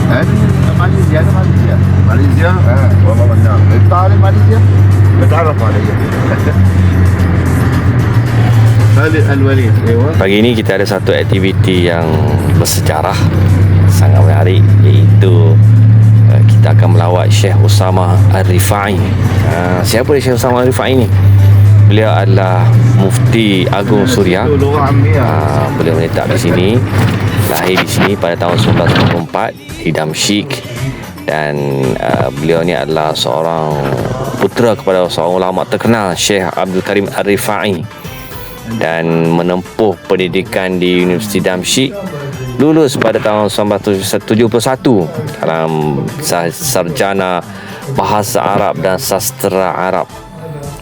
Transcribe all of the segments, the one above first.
ماليزيا. هذا ماليزيا. ماليزيا؟ والله منام. تعرف ماليزيا؟ بتعرف علي. Khalid Al-Walid. Pagi ini kita ada satu aktiviti yang bersejarah sangat menarik, iaitu kita akan melawat Syekh Usama Al-Rifai. Siapa Syekh Usama Al-Rifai ni? Beliau adalah Mufti Agung Suria. Beliau menetap di sini, lahir di sini pada tahun 1994 di Damsyik, dan beliau ni adalah seorang putera kepada seorang ulama terkenal, Syekh Abdul Karim Al-Rifai, dan menempuh pendidikan di Universiti Damsyik. Lulus pada tahun 1971 dalam sarjana Bahasa Arab dan Sastra Arab.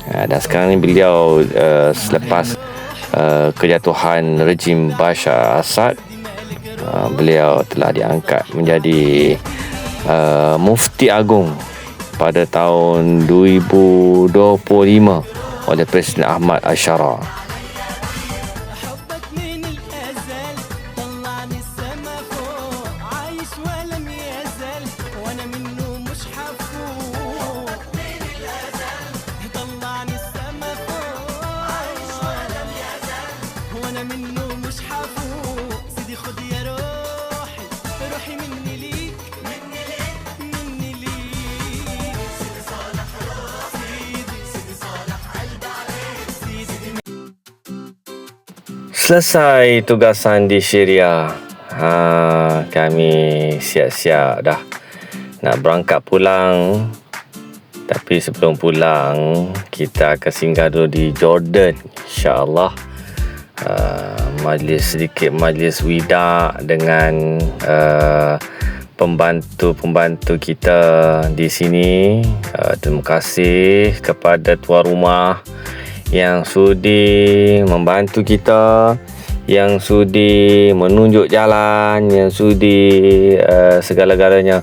Dan sekarang ni beliau selepas kejatuhan rejim Bashar Assad, beliau telah diangkat menjadi Mufti Agung pada tahun 2025 oleh Presiden Ahmad Ashara. Selesai tugasan di Syria, kami siap-siap dah nak berangkat pulang. Tapi sebelum pulang, kita akan singgah dulu di Jordan, insyaAllah. Sedikit majlis wida dengan pembantu-pembantu kita di sini. Terima kasih kepada tuan rumah yang sudi membantu kita, yang sudi menunjuk jalan, yang sudi segala-galanya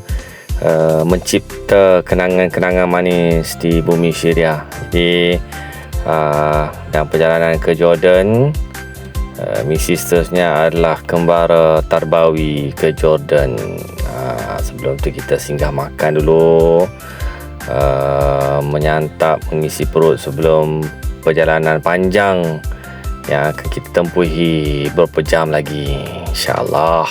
mencipta kenangan-kenangan manis di bumi Syria. Jadi dalam perjalanan ke Jordan, misi seterusnya adalah kembara Tarbawi ke Jordan. Sebelum tu kita singgah makan dulu, menyantap, mengisi perut sebelum perjalanan panjang yang akan kita tempuhi beberapa jam lagi, insyaAllah.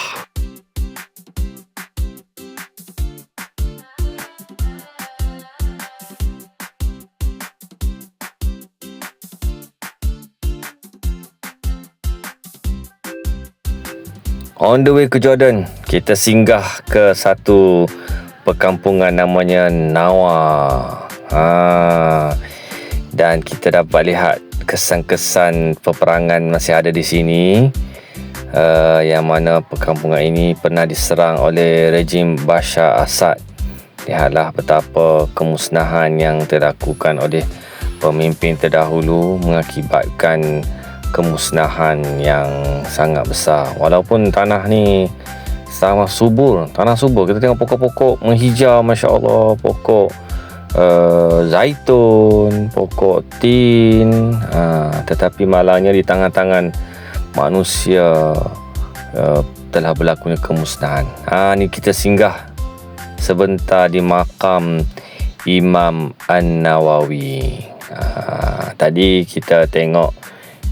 On the way ke Jordan, kita singgah ke satu perkampungan namanya Nawa. Dan kita dapat lihat kesan-kesan peperangan masih ada di sini, yang mana perkampungan ini pernah diserang oleh rejim Bashar Assad. Lihatlah betapa kemusnahan yang dilakukan oleh pemimpin terdahulu mengakibatkan kemusnahan yang sangat besar. Walaupun tanah ni sangat subur, kita tengok pokok-pokok menghijau, Masya Allah, pokok zaitun, pokok tin, tetapi malangnya di tangan-tangan manusia telah berlakunya kemusnahan. Ni kita singgah sebentar di makam Imam An-Nawawi. Tadi kita tengok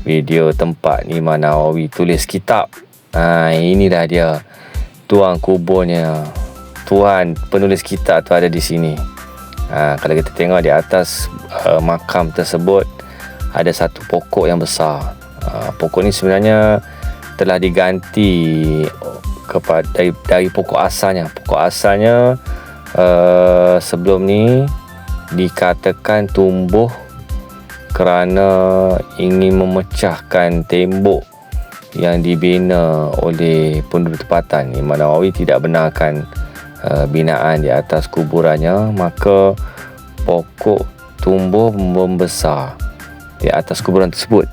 video tempat Imam Nawawi tulis kitab. Inilah dia tuan kuburnya, tuan penulis kitab tu ada di sini. Kalau kita tengok di atas makam tersebut ada satu pokok yang besar. Pokok ni sebenarnya telah diganti dari pokok asalnya. Pokok asalnya sebelum ni dikatakan tumbuh kerana ingin memecahkan tembok yang dibina oleh penduduk tempatan. Imam Nawawi tidak benarkan binaan di atas kuburannya, maka pokok tumbuh membesar di atas kuburan tersebut.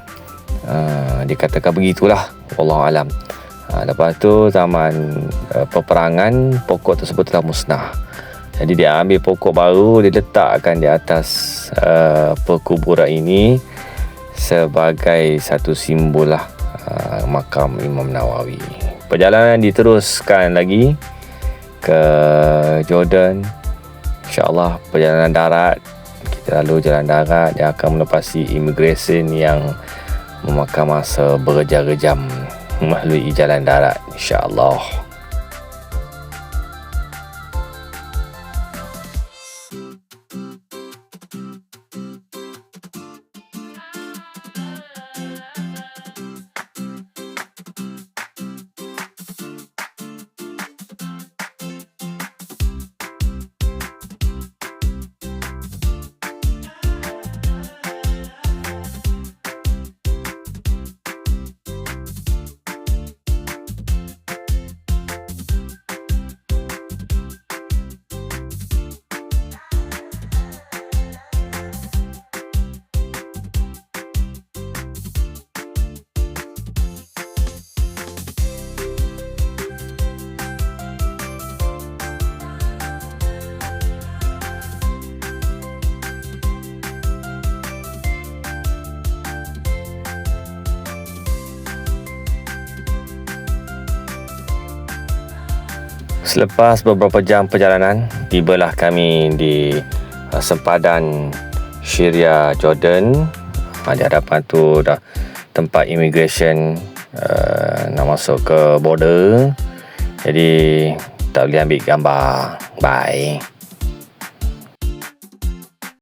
Dikatakan begitulah, wallahualam. Lepas tu zaman peperangan, pokok tersebut telah musnah. Jadi dia ambil pokok baru, diletakkan di atas perkuburan ini sebagai satu simbol lah, makam Imam Nawawi. Perjalanan diteruskan lagi ke Jordan. InsyaAllah perjalanan darat, kita lalu jalan darat yang akan melepasi immigration yang memakan masa berjam-jam melalui jalan darat, insyaAllah. Selepas beberapa jam perjalanan, tibalah kami di sempadan Syria, Jordan. Di hadapan tu dah tempat immigration nak masuk ke border. Jadi tak boleh ambil gambar. Bye.